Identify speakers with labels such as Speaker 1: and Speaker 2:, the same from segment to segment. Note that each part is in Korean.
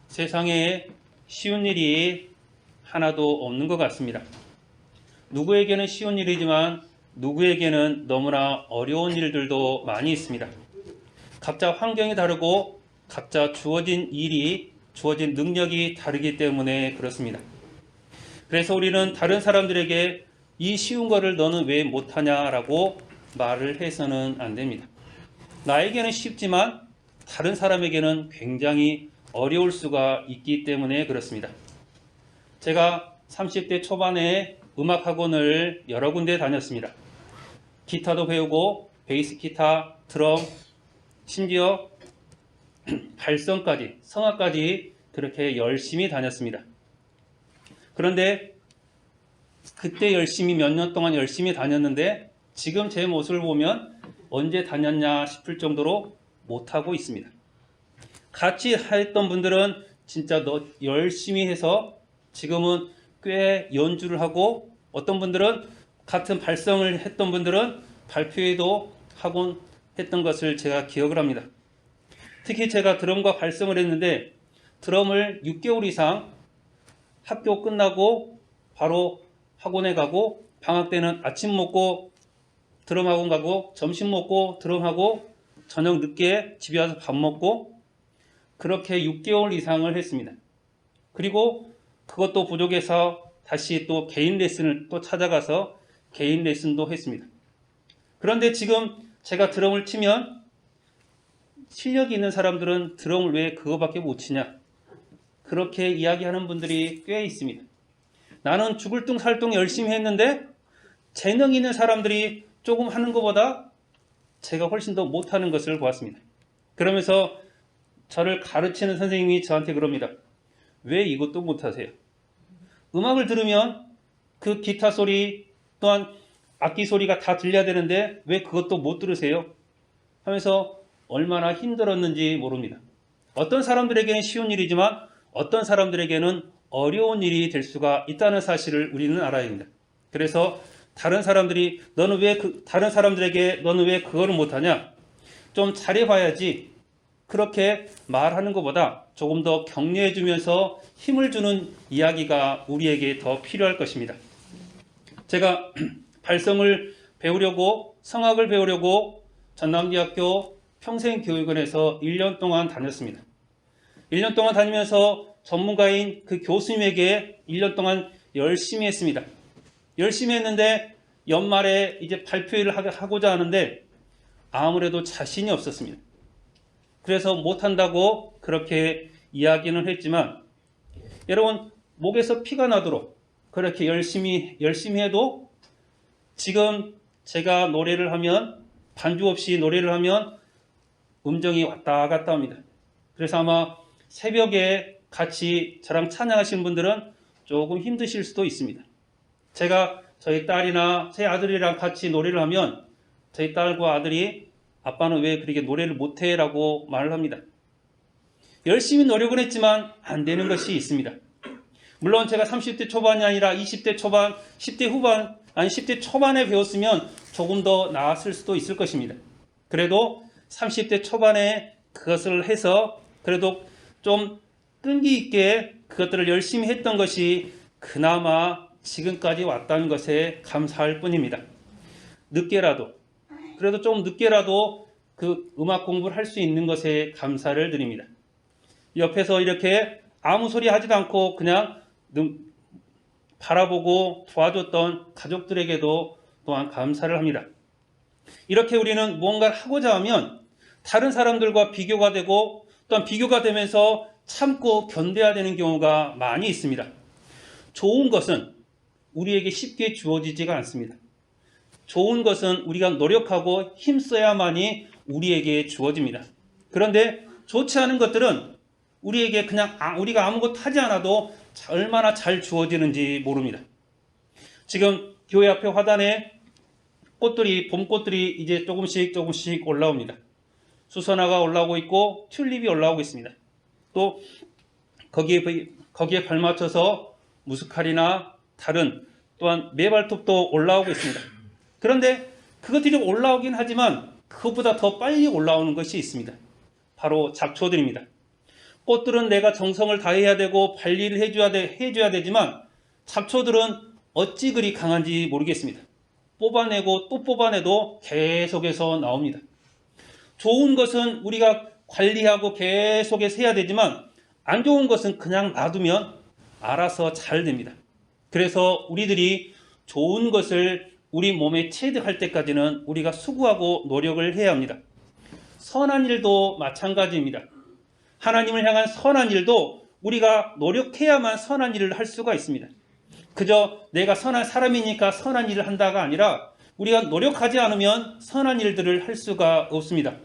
Speaker 1: 세상에 쉬운 일이 하나도 없는 것 같습니다. 누구에게는 쉬운 일이지만 누구에게는 너무나 어려운 일들도 많이 있습니다. 각자 환경이 다르고 각자 주어진 일이, 주어진 능력이 다르기 때문에 그렇습니다. 그래서 우리는 다른 사람들에게 이 쉬운 거를 너는 왜 못하냐라고 말을 해서는 안 됩니다. 나에게는 쉽지만 다른 사람에게는 굉장히 어려울 수가 있기 때문에 그렇습니다. 제가 30대 초반에 음악학원을 여러 군데 다녔습니다. 기타도 배우고 베이스 기타, 드럼, 심지어 발성까지, 성악까지 그렇게 열심히 다녔습니다. 그런데 그때 열심히 몇 년 동안 열심히 다녔는데 지금 제 모습을 보면 언제 다녔냐 싶을 정도로 못하고 있습니다. 같이 했던 분들은 진짜 열심히 해서 지금은 꽤 연주를 하고, 어떤 분들은 같은 발성을 했던 분들은 발표회도 하곤 했던 것을 제가 기억을 합니다. 특히 제가 드럼과 발성을 했는데 드럼을 6개월 이상 학교 끝나고 바로 학원에 가고, 방학 때는 아침 먹고 드럼 학원 가고, 점심 먹고 드럼하고, 저녁 늦게 집에 와서 밥 먹고, 그렇게 6개월 이상을 했습니다. 그리고 그것도 부족해서 다시 또 개인 레슨을 또 찾아가서 개인 레슨도 했습니다. 그런데 지금 제가 드럼을 치면 실력이 있는 사람들은 드럼을 왜 그거밖에 못 치냐, 그렇게 이야기하는 분들이 꽤 있습니다. 나는 죽을 둥 살 둥 열심히 했는데 재능 있는 사람들이 조금 하는 것보다 제가 훨씬 더 못하는 것을 보았습니다. 그러면서 저를 가르치는 선생님이 저한테 그럽니다. 왜 이것도 못하세요? 음악을 들으면 그 기타 소리 또한 악기 소리가 다 들려야 되는데 왜 그것도 못 들으세요? 하면서 얼마나 힘들었는지 모릅니다. 어떤 사람들에게는 쉬운 일이지만 어떤 사람들에게는 어려운 일이 될 수가 있다는 사실을 우리는 알아야 합니다. 그래서 다른 사람들이 다른 사람들에게 너는 왜 그거를 못하냐? 좀 잘해봐야지. 그렇게 말하는 것보다 조금 더 격려해주면서 힘을 주는 이야기가 우리에게 더 필요할 것입니다. 제가 발성을 배우려고, 성악을 배우려고 전남대학교 평생교육원에서 1년 동안 다녔습니다. 1년 동안 다니면서 전문가인 그 교수님에게 1년 동안 열심히 했습니다. 열심히 했는데 연말에 이제 발표회를 하고자 하는데 아무래도 자신이 없었습니다. 그래서 못한다고 그렇게 이야기는 했지만, 여러분, 목에서 피가 나도록 그렇게 열심히 해도 지금 제가 노래를 하면, 반주 없이 노래를 하면 음정이 왔다 갔다 합니다. 그래서 아마 새벽에 같이 저랑 찬양하시는 분들은 조금 힘드실 수도 있습니다. 제가 저희 딸이나 제 아들이랑 같이 노래를 하면 저희 딸과 아들이 아빠는 왜 그렇게 노래를 못해? 라고 말을 합니다. 열심히 노력은 했지만 안 되는 것이 있습니다. 물론 제가 30대 초반이 아니라 20대 초반, 10대 후반, 아니 10대 초반에 배웠으면 조금 더 나았을 수도 있을 것입니다. 그래도 30대 초반에 그것을 해서 그래도 좀 끈기 있게 그것들을 열심히 했던 것이 그나마 지금까지 왔다는 것에 감사할 뿐입니다. 그래도 좀 늦게라도 그 음악 공부를 할 수 있는 것에 감사를 드립니다. 옆에서 이렇게 아무 소리 하지도 않고 그냥 바라보고 도와줬던 가족들에게도 또한 감사를 합니다. 이렇게 우리는 무언가를 하고자 하면 다른 사람들과 비교가 되고, 또한 비교가 되면서 참고 견뎌야 되는 경우가 많이 있습니다. 좋은 것은 우리에게 쉽게 주어지지가 않습니다. 좋은 것은 우리가 노력하고 힘써야만이 우리에게 주어집니다. 그런데 좋지 않은 것들은 우리에게 그냥 우리가 아무것도 하지 않아도 얼마나 잘 주어지는지 모릅니다. 지금 교회 앞에 화단에 봄꽃들이 이제 조금씩 올라옵니다. 수선화가 올라오고 있고 튤립이 올라오고 있습니다. 또 거기에 발맞춰서 무스칼이나 다른 또한 메발톱도 올라오고 있습니다. 그런데 그것들이 올라오긴 하지만 그것보다 더 빨리 올라오는 것이 있습니다. 바로 잡초들입니다. 꽃들은 내가 정성을 다해야 되고 관리를 해줘야 되지만 잡초들은 어찌 그리 강한지 모르겠습니다. 뽑아내고 또 뽑아내도 계속해서 나옵니다. 좋은 것은 우리가 관리하고 계속해서 해야 되지만 안 좋은 것은 그냥 놔두면 알아서 잘 됩니다. 그래서 우리들이 좋은 것을 우리 몸에 체득할 때까지는 우리가 수고하고 노력을 해야 합니다. 선한 일도 마찬가지입니다. 하나님을 향한 선한 일도 우리가 노력해야만 선한 일을 할 수가 있습니다. 그저 내가 선한 사람이니까 선한 일을 한다가 아니라 우리가 노력하지 않으면 선한 일들을 할 수가 없습니다.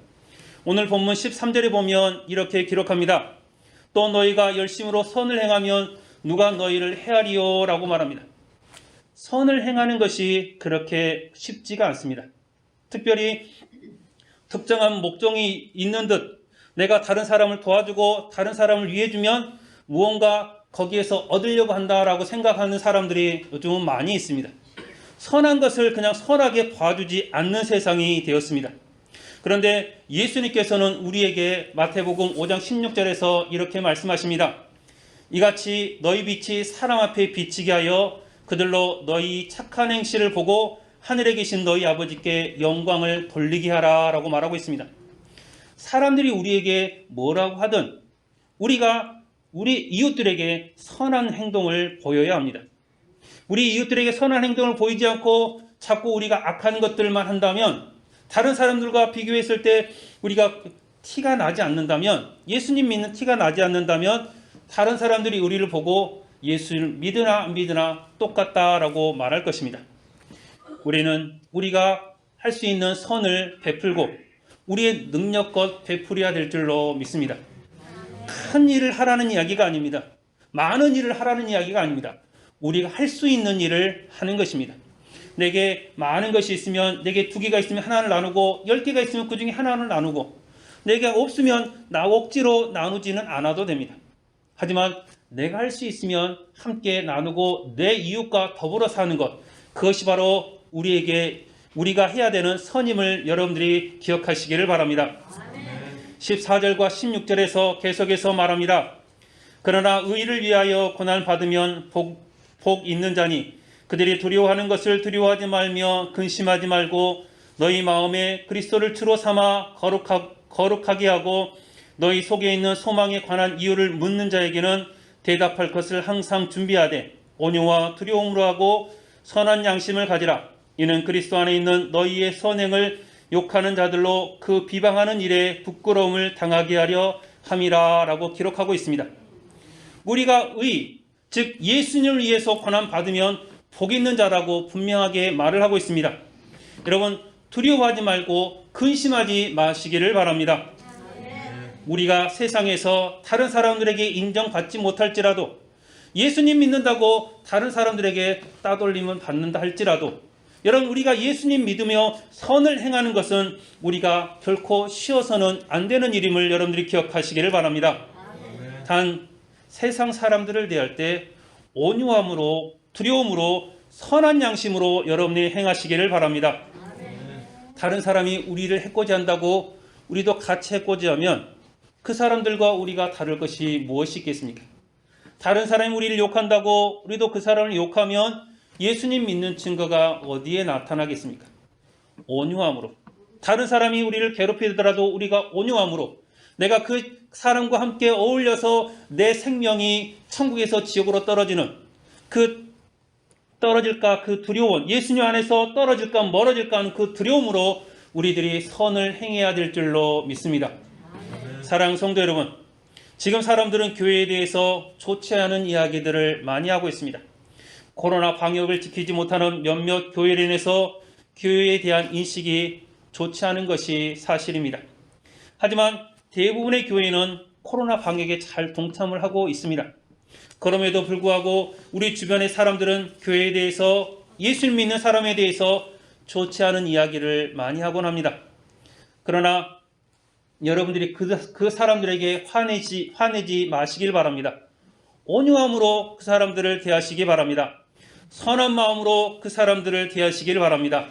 Speaker 1: 오늘 본문 13절에 보면 이렇게 기록합니다. 또 너희가 열심으로 선을 행하면 누가 너희를 헤아리요? 라고 말합니다. 선을 행하는 것이 그렇게 쉽지가 않습니다. 특별히 특정한 목적이 있는 듯 내가 다른 사람을 도와주고 다른 사람을 위해주면 무언가 거기에서 얻으려고 한다라고 생각하는 사람들이 요즘은 많이 있습니다. 선한 것을 그냥 선하게 봐주지 않는 세상이 되었습니다. 그런데 예수님께서는 우리에게 마태복음 5장 16절에서 이렇게 말씀하십니다. 이같이 너희 빛이 사람 앞에 비치게 하여 그들로 너희 착한 행실을 보고 하늘에 계신 너희 아버지께 영광을 돌리게 하라 라고 말하고 있습니다. 사람들이 우리에게 뭐라고 하든 우리가 우리 이웃들에게 선한 행동을 보여야 합니다. 우리 이웃들에게 선한 행동을 보이지 않고 자꾸 우리가 악한 것들만 한다면 다른 사람들과 비교했을 때 우리가 티가 나지 않는다면 예수님 믿는 티가 나지 않는다면 다른 사람들이 우리를 보고 예수를 믿으나 안 믿으나 똑같다라고 말할 것입니다. 우리는 우리가 할 수 있는 선을 베풀고 우리의 능력껏 베풀어야 될 줄로 믿습니다. 큰 일을 하라는 이야기가 아닙니다. 많은 일을 하라는 이야기가 아닙니다. 우리가 할 수 있는 일을 하는 것입니다. 내게 많은 것이 있으면 내게 2개가 있으면 하나를 나누고 10개가 있으면 그 중에 하나를 나누고 내게 없으면 나 억지로 나누지는 않아도 됩니다. 하지만 내가 할 수 있으면 함께 나누고 내 이웃과 더불어 사는 것, 그것이 바로 우리가 해야 되는 선임을 여러분들이 기억하시기를 바랍니다. 14절과 16절에서 계속해서 말합니다. 그러나 의를 위하여 고난을 받으면 복 있는 자니 그들이 두려워하는 것을 두려워하지 말며 근심하지 말고 너희 마음에 그리스도를 주로 삼아 거룩하게 하고 너희 속에 있는 소망에 관한 이유를 묻는 자에게는 대답할 것을 항상 준비하되 온유와 두려움으로 하고 선한 양심을 가지라. 이는 그리스도 안에 있는 너희의 선행을 욕하는 자들로 그 비방하는 일에 부끄러움을 당하게 하려 함이라 라고 기록하고 있습니다. 우리가 즉 예수님을 위해서 고난받으면 복 있는 자라고 분명하게 말을 하고 있습니다. 여러분 두려워하지 말고 근심하지 마시기를 바랍니다. 우리가 세상에서 다른 사람들에게 인정받지 못할지라도 예수님 믿는다고 다른 사람들에게 따돌림을 받는다 할지라도 여러분 우리가 예수님 믿으며 선을 행하는 것은 우리가 결코 쉬어서는 안 되는 일임을 여러분들이 기억하시기를 바랍니다. 단 세상 사람들을 대할 때 온유함으로 두려움으로 선한 양심으로 여러분이 행하시기를 바랍니다. 다른 사람이 우리를 해코지한다고 우리도 같이 해코지하면 그 사람들과 우리가 다를 것이 무엇이 있겠습니까? 다른 사람이 우리를 욕한다고 우리도 그 사람을 욕하면 예수님 믿는 증거가 어디에 나타나겠습니까? 온유함으로. 다른 사람이 우리를 괴롭히더라도 우리가 온유함으로 내가 그 사람과 함께 어울려서 내 생명이 천국에서 지옥으로 떨어질까 그 두려움, 예수님 안에서 떨어질까 멀어질까 하는 그 두려움으로 우리들이 선을 행해야 될 줄로 믿습니다. 사랑하는 성도 여러분, 지금 사람들은 교회에 대해서 좋지 않은 이야기들을 많이 하고 있습니다. 코로나 방역을 지키지 못하는 몇몇 교회로 인해서 교회에 대한 인식이 좋지 않은 것이 사실입니다. 하지만 대부분의 교회는 코로나 방역에 잘 동참을 하고 있습니다. 그럼에도 불구하고 우리 주변의 사람들은 교회에 대해서 예수를 믿는 사람에 대해서 좋지 않은 이야기를 많이 하곤 합니다. 그러나 여러분들이 그 사람들에게 화내지 마시길 바랍니다. 온유함으로 그 사람들을 대하시기 바랍니다. 선한 마음으로 그 사람들을 대하시길 바랍니다.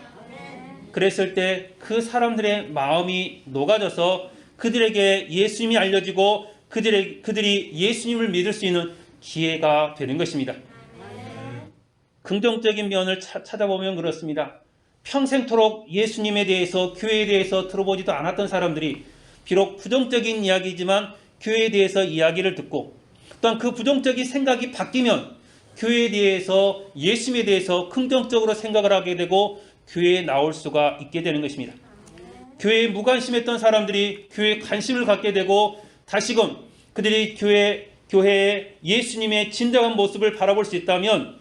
Speaker 1: 그랬을 때 그 사람들의 마음이 녹아져서 그들에게 예수님이 알려지고 그들이 예수님을 믿을 수 있는 기회가 되는 것입니다. 긍정적인 면을 찾아보면 그렇습니다. 평생토록 예수님에 대해서, 교회에 대해서 들어보지도 않았던 사람들이 비록 부정적인 이야기지만 교회에 대해서 이야기를 듣고, 또한 그 부정적인 생각이 바뀌면 교회에 대해서, 예수님에 대해서 긍정적으로 생각을 하게 되고 교회에 나올 수가 있게 되는 것입니다. 교회에 무관심했던 사람들이 교회에 관심을 갖게 되고, 다시금 그들이 교회에 예수님의 진정한 모습을 바라볼 수 있다면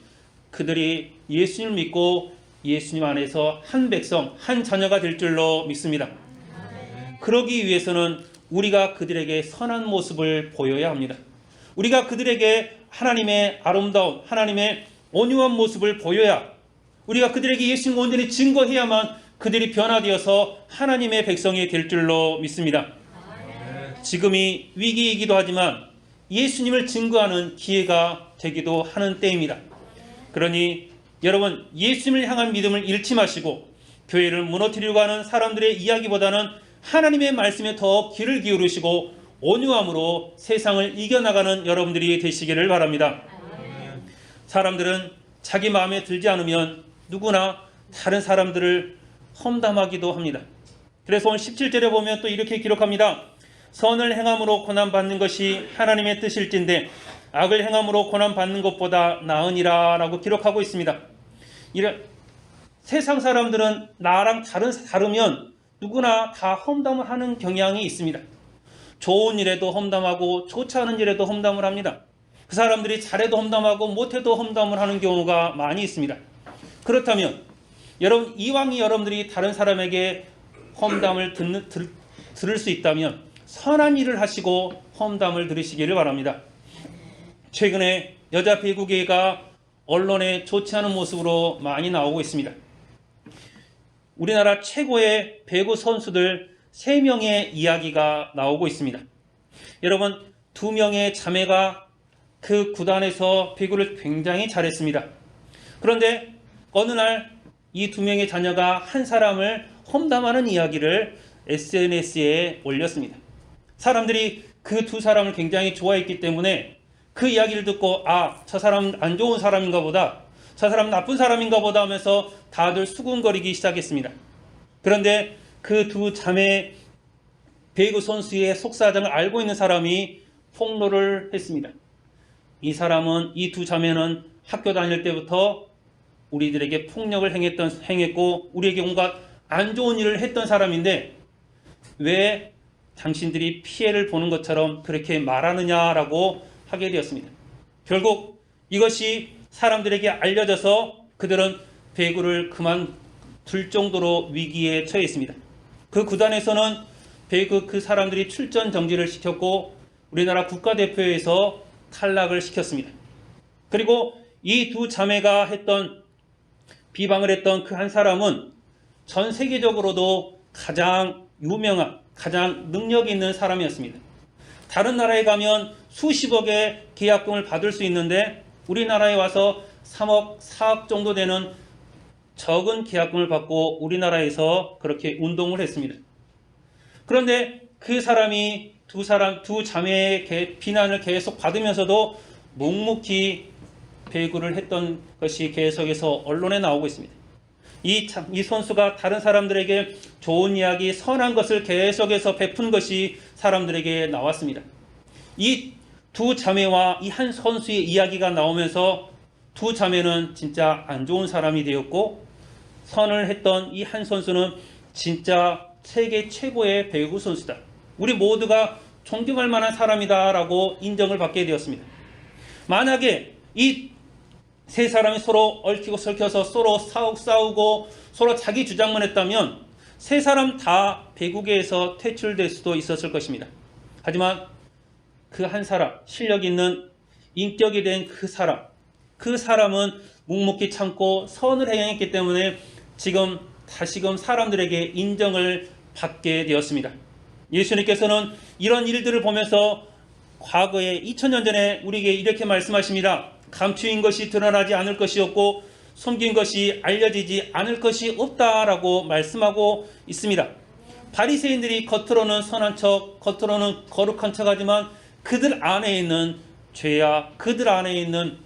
Speaker 1: 그들이 예수님을 믿고 예수님 안에서 한 백성, 한 자녀가 될 줄로 믿습니다. 그러기 위해서는 우리가 그들에게 선한 모습을 보여야 합니다. 우리가 그들에게 하나님의 아름다운, 하나님의 온유한 모습을 보여야, 우리가 그들에게 예수님을 온전히 증거해야만 그들이 변화되어서 하나님의 백성이 될 줄로 믿습니다. 지금이 위기이기도 하지만 예수님을 증거하는 기회가 되기도 하는 때입니다. 그러니 여러분, 예수님을 향한 믿음을 잃지 마시고 교회를 무너뜨리려고 하는 사람들의 이야기보다는 하나님의 말씀에 더 귀를 기울이시고 온유함으로 세상을 이겨나가는 여러분들이 되시기를 바랍니다. 사람들은 자기 마음에 들지 않으면 누구나 다른 사람들을 험담하기도 합니다. 그래서 오늘 17절에 보면 또 이렇게 기록합니다. 선을 행함으로 고난받는 것이 하나님의 뜻일진데 악을 행함으로 고난받는 것보다 나으니라 라고 기록하고 있습니다. 세상 사람들은 나랑 다르면 누구나 다 험담을 하는 경향이 있습니다. 좋은 일에도 험담하고 좋지 않은 일에도 험담을 합니다. 그 사람들이 잘해도 험담하고 못해도 험담을 하는 경우가 많이 있습니다. 그렇다면 여러분, 이왕이 여러분들이 다른 사람에게 험담을 들을 수 있다면 선한 일을 하시고 험담을 들으시기를 바랍니다. 최근에 여자 배구계가 언론에 좋지 않은 모습으로 많이 나오고 있습니다. 우리나라 최고의 배구 선수들 3명의 이야기가 나오고 있습니다. 여러분, 2명의 자매가 그 구단에서 배구를 굉장히 잘했습니다. 그런데 어느 날 이 2명의 자녀가 한 사람을 험담하는 이야기를 SNS에 올렸습니다. 사람들이 그 2 사람을 굉장히 좋아했기 때문에 그 이야기를 듣고, 저 사람 안 좋은 사람인가 보다, 저 사람 나쁜 사람인가 보다 하면서 다들 수군거리기 시작했습니다. 그런데 그 2 자매 배구 선수의 속사정을 알고 있는 사람이 폭로를 했습니다. 이 2 자매는 학교 다닐 때부터 우리들에게 폭력을 행했고 우리에게 온갖 안 좋은 일을 했던 사람인데 왜 당신들이 피해를 보는 것처럼 그렇게 말하느냐라고 하게 되었습니다. 결국 이것이 사람들에게 알려져서 그들은 배구를 그만둘 정도로 위기에 처해 있습니다. 그 구단에서는 배구 그 사람들이 출전 정지를 시켰고 우리나라 국가대표에서 탈락을 시켰습니다. 그리고 이 2 자매가 비방을 했던 그 한 사람은 전 세계적으로도 가장 유명한, 가장 능력 있는 사람이었습니다. 다른 나라에 가면 수십억의 계약금을 받을 수 있는데 우리나라에 와서 3억, 4억 정도 되는 적은 계약금을 받고 우리나라에서 그렇게 운동을 했습니다. 그런데 그 사람이 2 자매의 비난을 계속 받으면서도 묵묵히 배구를 했던 것이 계속해서 언론에 나오고 있습니다. 이 선수가 다른 사람들에게 좋은 이야기, 선한 것을 계속해서 베푼 것이 사람들에게 나왔습니다. 이 2 자매와 이 한 선수의 이야기가 나오면서 2 자매는 진짜 안 좋은 사람이 되었고 선을 했던 이 한 선수는 진짜 세계 최고의 배구 선수다, 우리 모두가 존경할 만한 사람이다 라고 인정을 받게 되었습니다. 만약에 이 3 사람이 서로 얽히고 설켜서 서로 싸우고 서로 자기 주장만 했다면 3 사람 다 배구계에서 퇴출될 수도 있었을 것입니다. 하지만 그 한 사람, 실력 있는 인격이 된 그 사람은 묵묵히 참고 선을 행했기 때문에 지금 다시금 사람들에게 인정을 받게 되었습니다. 예수님께서는 이런 일들을 보면서 과거에 2000년 전에 우리에게 이렇게 말씀하십니다. 감추인 것이 드러나지 않을 것이 없고 숨긴 것이 알려지지 않을 것이 없다라고 말씀하고 있습니다. 바리새인들이 겉으로는 선한 척, 겉으로는 거룩한 척하지만 그들 안에 있는 죄야 그들 안에 있는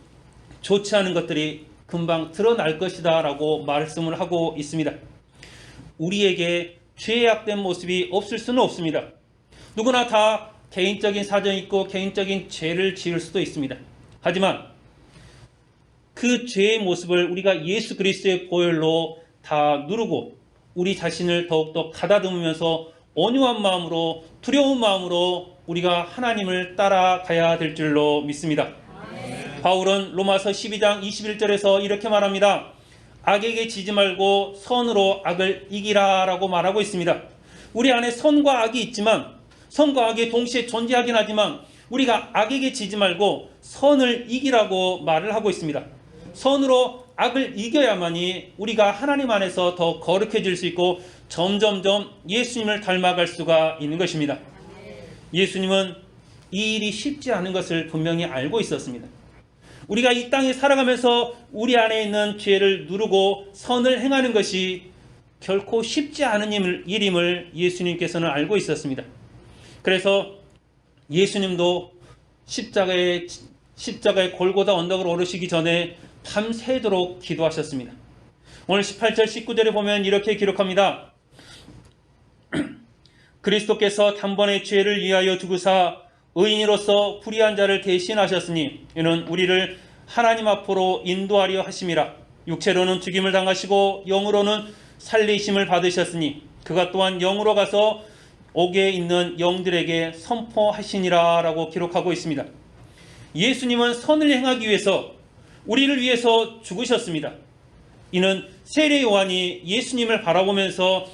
Speaker 1: 좋지 않은 것들이 금방 드러날 것이다 라고 말씀을 하고 있습니다. 우리에게 죄악된 모습이 없을 수는 없습니다. 누구나 다 개인적인 사정이 있고 개인적인 죄를 지을 수도 있습니다. 하지만 그 죄의 모습을 우리가 예수 그리스도의 보혈로 다 누르고 우리 자신을 더욱더 가다듬으면서 온유한 마음으로 두려운 마음으로 우리가 하나님을 따라가야 될 줄로 믿습니다. 바울은 로마서 12장 21절에서 이렇게 말합니다. 악에게 지지 말고 선으로 악을 이기라 라고 말하고 있습니다. 우리 안에 선과 악이 있지만 선과 악이 동시에 존재하긴 하지만 우리가 악에게 지지 말고 선을 이기라고 말을 하고 있습니다. 선으로 악을 이겨야만이 우리가 하나님 안에서 더 거룩해질 수 있고 점점점 예수님을 닮아갈 수가 있는 것입니다. 예수님은 이 일이 쉽지 않은 것을 분명히 알고 있었습니다. 우리가 이 땅에 살아가면서 우리 안에 있는 죄를 누르고 선을 행하는 것이 결코 쉽지 않은 일임을 예수님께서는 알고 있었습니다. 그래서 예수님도 십자가의 골고다 언덕을 오르시기 전에 밤새도록 기도하셨습니다. 오늘 18절 19절에 보면 이렇게 기록합니다. 그리스도께서 단번에 죄를 위하여 죽으사 의인으로서 불의한 자를 대신하셨으니 이는 우리를 하나님 앞으로 인도하려 하심이라. 육체로는 죽임을 당하시고 영으로는 살리심을 받으셨으니 그가 또한 영으로 가서 옥에 있는 영들에게 선포하시니라 라고 기록하고 있습니다. 예수님은 선을 행하기 위해서 우리를 위해서 죽으셨습니다. 이는 세례 요한이 예수님을 바라보면서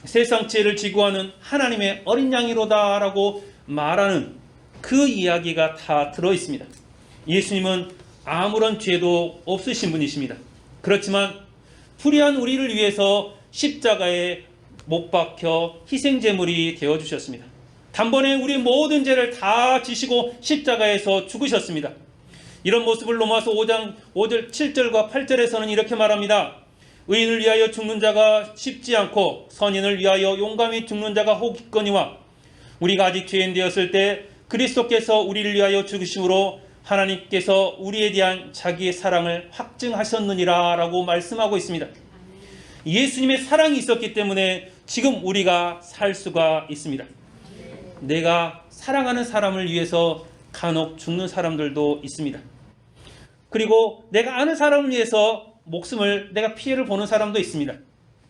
Speaker 1: 세상 죄를 지고하는 하나님의 어린 양이로다 라고 말하는 그 이야기가 다 들어있습니다. 예수님은 아무런 죄도 없으신 분이십니다. 그렇지만 불의한 우리를 위해서 십자가에 못 박혀 희생제물이 되어주셨습니다. 단번에 우리 모든 죄를 다 지시고 십자가에서 죽으셨습니다. 이런 모습을 로마서 5장 5절 7절과 8절에서는 이렇게 말합니다. 의인을 위하여 죽는 자가 쉽지 않고 선인을 위하여 용감히 죽는 자가 혹 있거니와 우리가 아직 죄인 되었을 때 그리스도께서 우리를 위하여 죽으심으로 하나님께서 우리에 대한 자기의 사랑을 확증하셨느니라 라고 말씀하고 있습니다. 예수님의 사랑이 있었기 때문에 지금 우리가 살 수가 있습니다. 내가 사랑하는 사람을 위해서 간혹 죽는 사람들도 있습니다. 그리고 내가 아는 사람을 위해서 내가 피해를 보는 사람도 있습니다.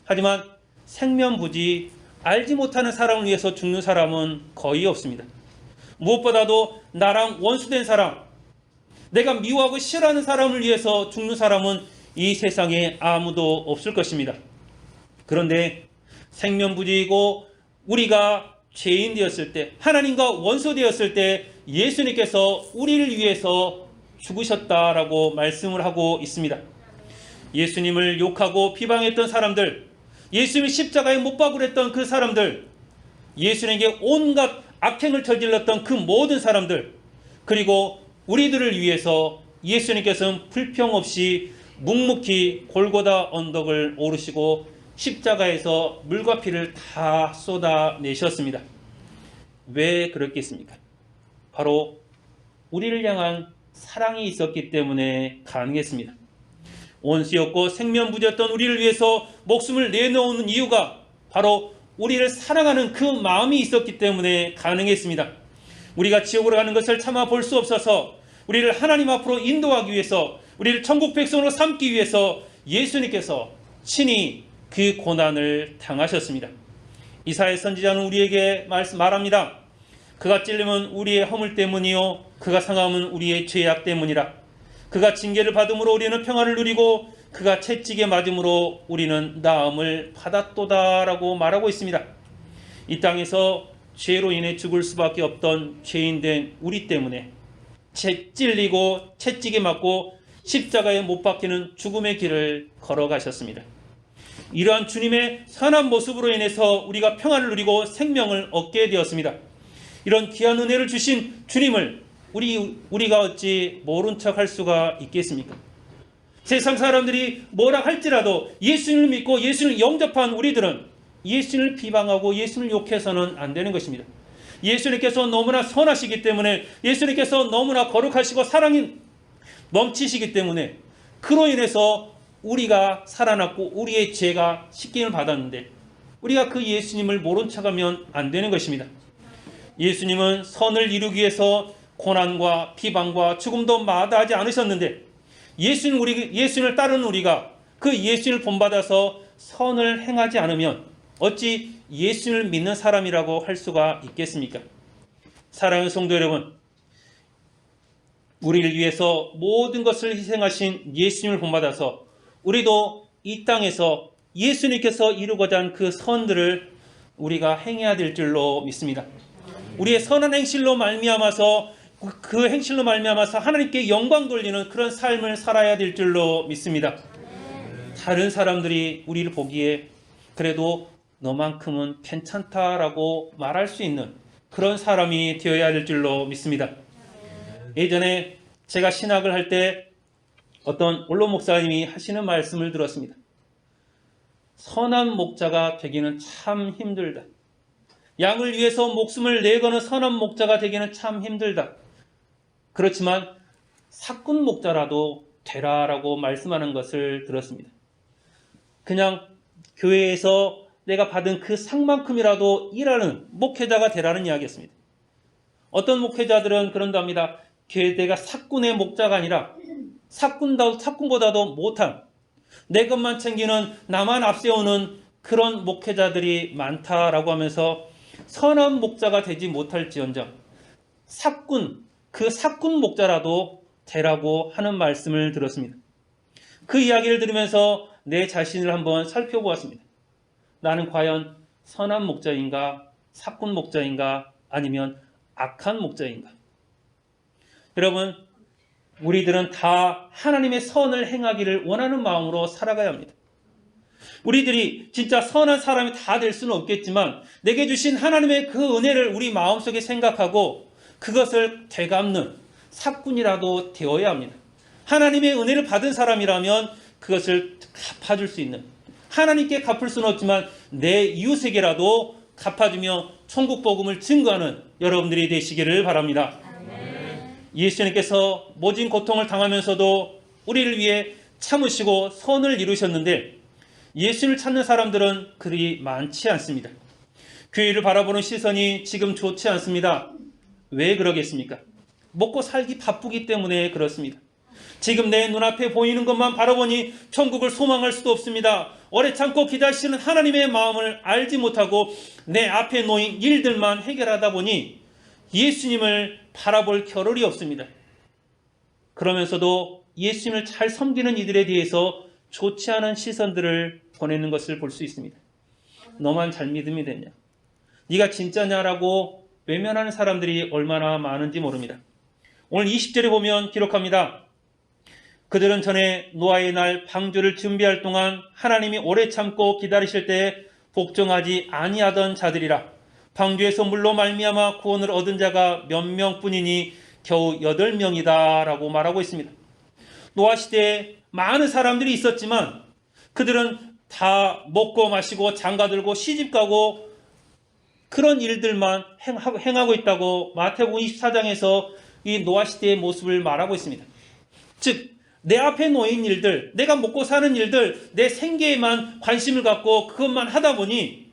Speaker 1: 하지만 생면부지 알지 못하는 사람을 위해서 죽는 사람은 거의 없습니다. 무엇보다도 나랑 원수된 사람, 내가 미워하고 싫어하는 사람을 위해서 죽는 사람은 이 세상에 아무도 없을 것입니다. 그런데 생면부지이고 우리가 죄인 되었을 때, 하나님과 원수 되었을 때 예수님께서 우리를 위해서 죽으셨다라고 말씀을 하고 있습니다. 예수님을 욕하고 비방했던 사람들, 예수님이 십자가에 못 박으랬던 그 사람들, 예수님에게 온갖 악행을 저질렀던 그 모든 사람들, 그리고 우리들을 위해서 예수님께서는 불평 없이 묵묵히 골고다 언덕을 오르시고 십자가에서 물과 피를 다 쏟아내셨습니다. 왜 그랬겠습니까? 바로 우리를 향한 사랑이 있었기 때문에 가능했습니다. 원수였고 생면부지였던 우리를 위해서 목숨을 내놓는 이유가 바로 우리를 사랑하는 그 마음이 있었기 때문에 가능했습니다. 우리가 지옥으로 가는 것을 참아 볼 수 없어서 우리를 하나님 앞으로 인도하기 위해서, 우리를 천국 백성으로 삼기 위해서 예수님께서 친히 그 고난을 당하셨습니다. 이사야 선지자는 우리에게 말합니다. 그가 찔림은 우리의 허물 때문이요 그가 상함은 우리의 죄악 때문이라. 그가 징계를 받음으로 우리는 평화를 누리고 그가 채찍에 맞음으로 우리는 나음을 받았도다 라고 말하고 있습니다. 이 땅에서 죄로 인해 죽을 수밖에 없던 죄인된 우리 때문에 찔리고 채찍에 맞고 십자가에 못 박히는 죽음의 길을 걸어가셨습니다. 이러한 주님의 선한 모습으로 인해서 우리가 평안을 누리고 생명을 얻게 되었습니다. 이런 귀한 은혜를 주신 주님을 우리가 어찌 모른 척 할 수가 있겠습니까? 세상 사람들이 뭐라 할지라도 예수님을 믿고 예수님을 영접한 우리들은 예수님을 비방하고 예수님을 욕해서는 안 되는 것입니다. 예수님께서 너무나 선하시기 때문에, 예수님께서 너무나 거룩하시고 사랑이 넘치시기 때문에, 그로 인해서 우리가 살아났고 우리의 죄가 씻김을 받았는데, 우리가 그 예수님을 모른 척하면 안 되는 것입니다. 예수님은 선을 이루기 위해서 고난과 비방과 죽음도 마다하지 않으셨는데, 예수님을 따르는 우리가 그 예수님을 본받아서 선을 행하지 않으면 어찌 예수님을 믿는 사람이라고 할 수가 있겠습니까? 사랑하는 성도 여러분, 우리를 위해서 모든 것을 희생하신 예수님을 본받아서 우리도 이 땅에서 예수님께서 이루고자 한 그 선들을 우리가 행해야 될 줄로 믿습니다. 우리의 선한 행실로 말미암아서, 그 행실로 말미암아서 하나님께 영광 돌리는 그런 삶을 살아야 될 줄로 믿습니다. 다른 사람들이 우리를 보기에 그래도 너만큼은 괜찮다라고 말할 수 있는 그런 사람이 되어야 될 줄로 믿습니다. 예전에 제가 신학을 할 때 어떤 원로 목사님이 하시는 말씀을 들었습니다. 선한 목자가 되기는 참 힘들다. 양을 위해서 목숨을 내거는 선한 목자가 되기는 참 힘들다. 그렇지만 사꾼 목자라도 되라라고 말씀하는 것을 들었습니다. 그냥 교회에서 내가 받은 그 상만큼이라도 일하는 목회자가 되라는 이야기였습니다. 어떤 목회자들은 그런답니다. 내가 사꾼의 목자가 아니라 사꾼보다도 못한, 내 것만 챙기는, 나만 앞세우는 그런 목회자들이 많다라고 하면서 선한 목자가 되지 못할지언정 그 사꾼 목자라도 되라고 하는 말씀을 들었습니다. 그 이야기를 들으면서 내 자신을 한번 살펴보았습니다. 나는 과연 선한 목자인가, 사꾼 목자인가, 아니면 악한 목자인가? 여러분, 우리들은 다 하나님의 선을 행하기를 원하는 마음으로 살아가야 합니다. 우리들이 진짜 선한 사람이 다 될 수는 없겠지만 내게 주신 하나님의 그 은혜를 우리 마음속에 생각하고 그것을 되갚는 사꾼이라도 되어야 합니다. 하나님의 은혜를 받은 사람이라면 그것을 갚아줄 수 있는, 하나님께 갚을 수는 없지만 내 이웃에게라도 갚아주며 천국 복음을 증거하는 여러분들이 되시기를 바랍니다. 예수님께서 모진 고통을 당하면서도 우리를 위해 참으시고 선을 이루셨는데 예수님을 찾는 사람들은 그리 많지 않습니다. 교회를 바라보는 시선이 지금 좋지 않습니다. 왜 그러겠습니까? 먹고 살기 바쁘기 때문에 그렇습니다. 지금 내 눈앞에 보이는 것만 바라보니 천국을 소망할 수도 없습니다. 오래 참고 기다리시는 하나님의 마음을 알지 못하고 내 앞에 놓인 일들만 해결하다 보니 예수님을 바라볼 겨를이 없습니다. 그러면서도 예수님을 잘 섬기는 이들에 대해서 좋지 않은 시선들을 보내는 것을 볼 수 있습니다. 너만 잘 믿으면 되냐? 네가 진짜냐라고 외면하는 사람들이 얼마나 많은지 모릅니다. 오늘 20절에 보면 기록합니다. 그들은 전에 노아의 날 방주를 준비할 동안 하나님이 오래 참고 기다리실 때 복종하지 아니하던 자들이라. 방주에서 물로 말미암아 구원을 얻은 자가 몇 명뿐이니 겨우 8명이다 라고 말하고 있습니다. 노아 시대에 많은 사람들이 있었지만 그들은 다 먹고 마시고 장가들고 시집가고 그런 일들만 행하고 있다고 마태복음 24장에서 이 노아 시대의 모습을 말하고 있습니다. 즉 내 앞에 놓인 일들, 내가 먹고 사는 일들, 내 생계에만 관심을 갖고 그것만 하다 보니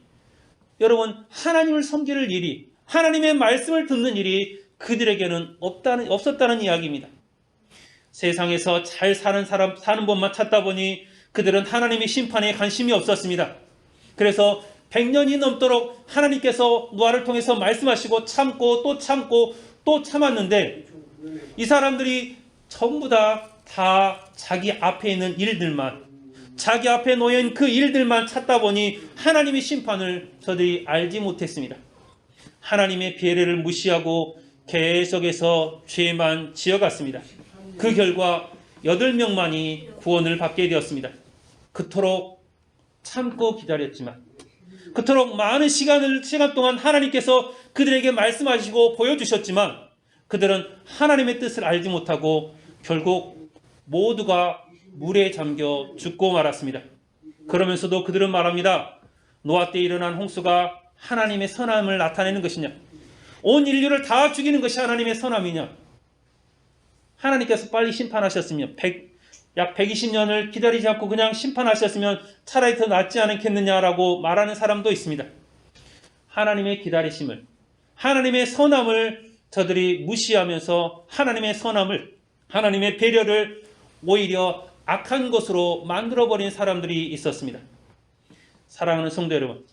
Speaker 1: 여러분, 하나님을 섬길 일이, 하나님의 말씀을 듣는 일이 그들에게는 없었다는 이야기입니다. 세상에서 잘 사는 법만 찾다 보니 그들은 하나님의 심판에 관심이 없었습니다. 그래서 100년이 넘도록 하나님께서 노아를 통해서 말씀하시고 참고 또 참고 또 참았는데 이 사람들이 전부 다 자기 앞에 있는 일들만, 자기 앞에 놓인 그 일들만 찾다 보니 하나님의 심판을 저들이 알지 못했습니다. 하나님의 배려를 무시하고 계속해서 죄만 지어갔습니다. 그 결과 8명만이 구원을 받게 되었습니다. 그토록 참고 기다렸지만, 그토록 많은 시간 동안 하나님께서 그들에게 말씀하시고 보여주셨지만 그들은 하나님의 뜻을 알지 못하고 결국 모두가 물에 잠겨 죽고 말았습니다. 그러면서도 그들은 말합니다. 노아 때 일어난 홍수가 하나님의 선함을 나타내는 것이냐? 온 인류를 다 죽이는 것이 하나님의 선함이냐? 하나님께서 빨리 심판하셨으면 약 120년을 기다리지 않고 그냥 심판하셨으면 차라리 더 낫지 않겠느냐라고 말하는 사람도 있습니다. 하나님의 기다리심을, 하나님의 선함을 저들이 무시하면서 하나님의 선함을, 하나님의 배려를 오히려 악한 것으로 만들어버린 사람들이 있었습니다. 사랑하는 성도 여러분,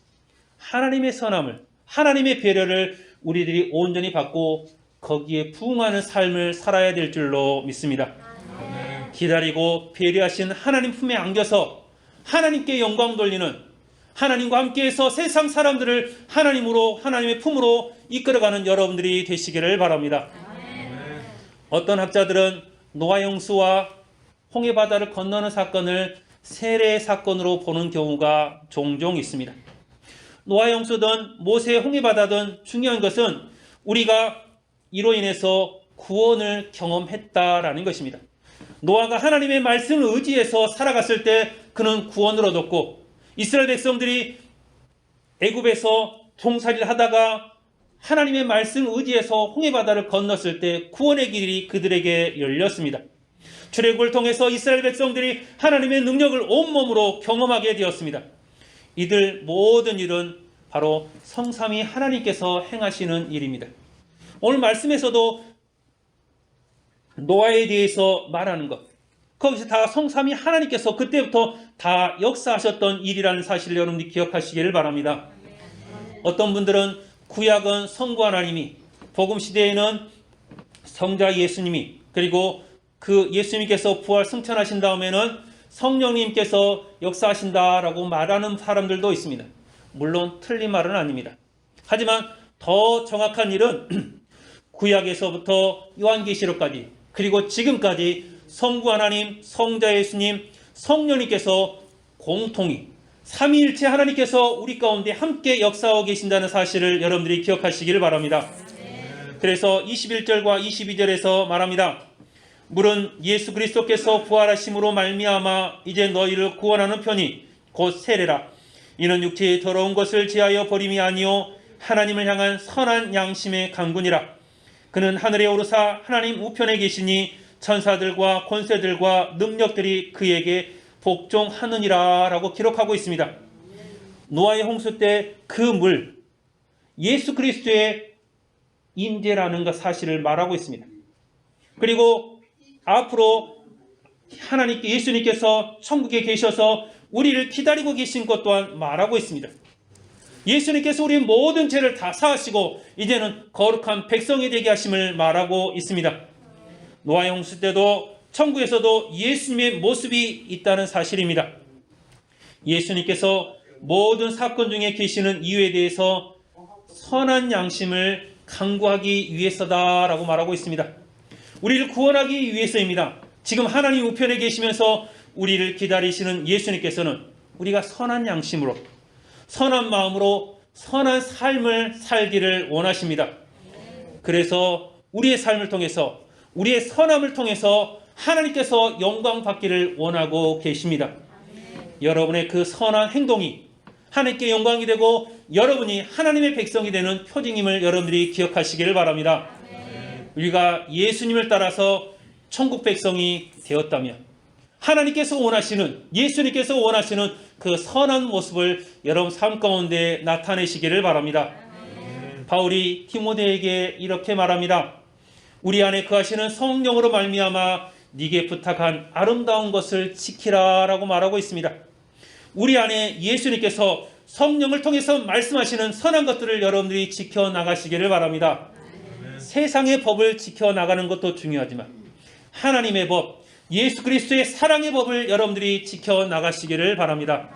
Speaker 1: 하나님의 선함을, 하나님의 배려를 우리들이 온전히 받고 거기에 부응하는 삶을 살아야 될 줄로 믿습니다. 기다리고 배려하신 하나님 품에 안겨서 하나님께 영광 돌리는, 하나님과 함께해서 세상 사람들을 하나님으로, 하나님의 품으로 이끌어가는 여러분들이 되시기를 바랍니다. 어떤 학자들은 노아 홍수와 홍해 바다를 건너는 사건을 세례 사건으로 보는 경우가 종종 있습니다. 노아 홍수든 모세 홍해 바다든 중요한 것은 우리가 이로 인해서 구원을 경험했다라는 것입니다. 노아가 하나님의 말씀을 의지해서 살아갔을 때 그는 구원을 얻었고, 이스라엘 백성들이 애굽에서 종살이를 하다가 하나님의 말씀을 의지해서 홍해 바다를 건넜을 때 구원의 길이 그들에게 열렸습니다. 출애굽을 통해서 이스라엘 백성들이 하나님의 능력을 온몸으로 경험하게 되었습니다. 이들 모든 일은 바로 성삼위 하나님께서 행하시는 일입니다. 오늘 말씀에서도 노아에 대해서 말하는 것, 거기서 다 성삼위 하나님께서 그때부터 다 역사하셨던 일이라는 사실을 여러분들이 기억하시기를 바랍니다. 어떤 분들은 구약은 성부 하나님이, 복음 시대에는 성자 예수님이, 그리고 그 예수님께서 부활 승천하신 다음에는 성령님께서 역사하신다라고 말하는 사람들도 있습니다. 물론 틀린 말은 아닙니다. 하지만 더 정확한 일은 구약에서부터 요한계시록까지, 그리고 지금까지 성부 하나님, 성자 예수님, 성령님께서 공통이 삼위일체 하나님께서 우리 가운데 함께 역사하고 계신다는 사실을 여러분들이 기억하시기를 바랍니다. 그래서 21절과 22절에서 말합니다. 물은 예수 그리스도께서 부활하심으로 말미암아 이제 너희를 구원하는 편이 곧 세례라. 이는 육체의 더러운 것을 지하여 버림이 아니요 하나님을 향한 선한 양심의 강군이라. 그는 하늘에 오르사 하나님 우편에 계시니 천사들과 권세들과 능력들이 그에게 복종하느니라 라고 기록하고 있습니다. 노아의 홍수 때 그 물, 예수 그리스도의 임재라는 것 사실을 말하고 있습니다. 그리고 앞으로 하나님께, 예수님께서 천국에 계셔서 우리를 기다리고 계신 것 또한 말하고 있습니다. 예수님께서 우리의 모든 죄를 다 사하시고 이제는 거룩한 백성이 되게 하심을 말하고 있습니다. 노아의 홍수 때도 천국에서도 예수님의 모습이 있다는 사실입니다. 예수님께서 모든 사건 중에 계시는 이유에 대해서 선한 양심을 강구하기 위해서다라고 말하고 있습니다. 우리를 구원하기 위해서입니다. 지금 하나님 우편에 계시면서 우리를 기다리시는 예수님께서는 우리가 선한 양심으로, 선한 마음으로 선한 삶을 살기를 원하십니다. 그래서 우리의 삶을 통해서, 우리의 선함을 통해서 하나님께서 영광 받기를 원하고 계십니다. 여러분의 그 선한 행동이 하나님께 영광이 되고 여러분이 하나님의 백성이 되는 표징임을 여러분들이 기억하시기를 바랍니다. 우리가 예수님을 따라서 천국 백성이 되었다면 하나님께서 원하시는, 예수님께서 원하시는 그 선한 모습을 여러분 삶 가운데 나타내시기를 바랍니다. 바울이 디모데에게 이렇게 말합니다. 우리 안에 거하시는 성령으로 말미암아 네게 부탁한 아름다운 것을 지키라 라고 말하고 있습니다. 우리 안에 예수님께서 성령을 통해서 말씀하시는 선한 것들을 여러분들이 지켜나가시기를 바랍니다. 세상의 법을 지켜나가는 것도 중요하지만 하나님의 법, 예수 그리스도의 사랑의 법을 여러분들이 지켜나가시기를 바랍니다.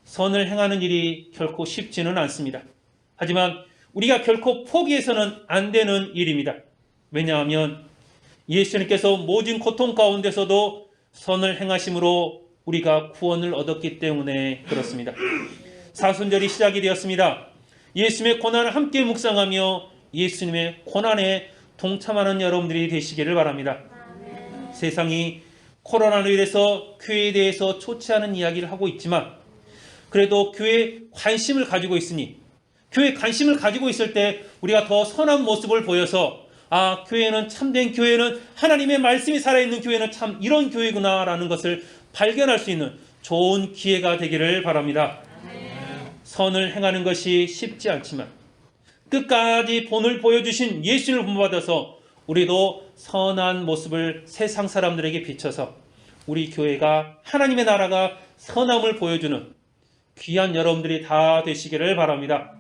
Speaker 1: 선을 행하는 일이 결코 쉽지는 않습니다. 하지만 우리가 결코 포기해서는 안 되는 일입니다. 왜냐하면 예수님께서 모든 고통 가운데서도 선을 행하심으로 우리가 구원을 얻었기 때문에 그렇습니다. 사순절이 시작이 되었습니다. 예수님의 고난을 함께 묵상하며 예수님의 고난에 동참하는 여러분들이 되시기를 바랍니다. 세상이 코로나로 인해서 교회에 대해서 좋지 않은 이야기를 하고 있지만 그래도 교회에 관심을 가지고 있으니, 교회에 관심을 가지고 있을 때 우리가 더 선한 모습을 보여서 교회는 참된 교회는 하나님의 말씀이 살아있는 교회는 참 이런 교회구나라는 것을 발견할 수 있는 좋은 기회가 되기를 바랍니다. 선을 행하는 것이 쉽지 않지만 끝까지 본을 보여주신 예수님을 본받아서 우리도 선한 모습을 세상 사람들에게 비춰서 우리 교회가 하나님의 나라가 선함을 보여주는 귀한 여러분들이 다 되시기를 바랍니다.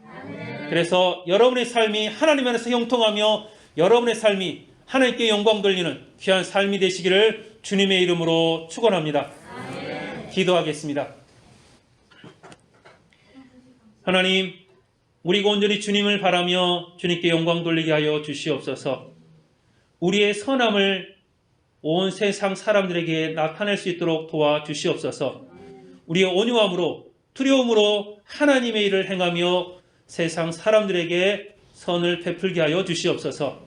Speaker 1: 그래서 여러분의 삶이 하나님 안에서 형통하며 여러분의 삶이 하나님께 영광 돌리는 귀한 삶이 되시기를 주님의 이름으로 축원합니다. 기도하겠습니다. 하나님, 우리가 온전히 주님을 바라며 주님께 영광 돌리게 하여 주시옵소서. 우리의 선함을 온 세상 사람들에게 나타낼 수 있도록 도와주시옵소서. 우리의 온유함으로 두려움으로 하나님의 일을 행하며 세상 사람들에게 선을 베풀게 하여 주시옵소서.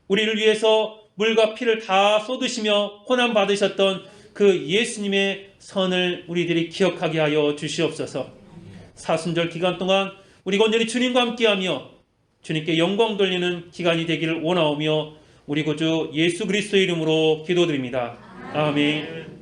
Speaker 1: 우리를 위해서 물과 피를 다 쏟으시며 고난 받으셨던 그 예수님의 선을 우리들이 기억하게 하여 주시옵소서. 사순절 기간 동안 우리가 온전히 주님과 함께하며 주님께 영광 돌리는 기간이 되기를 원하오며 우리 구주 예수 그리스도의 이름으로 기도드립니다. 아멘.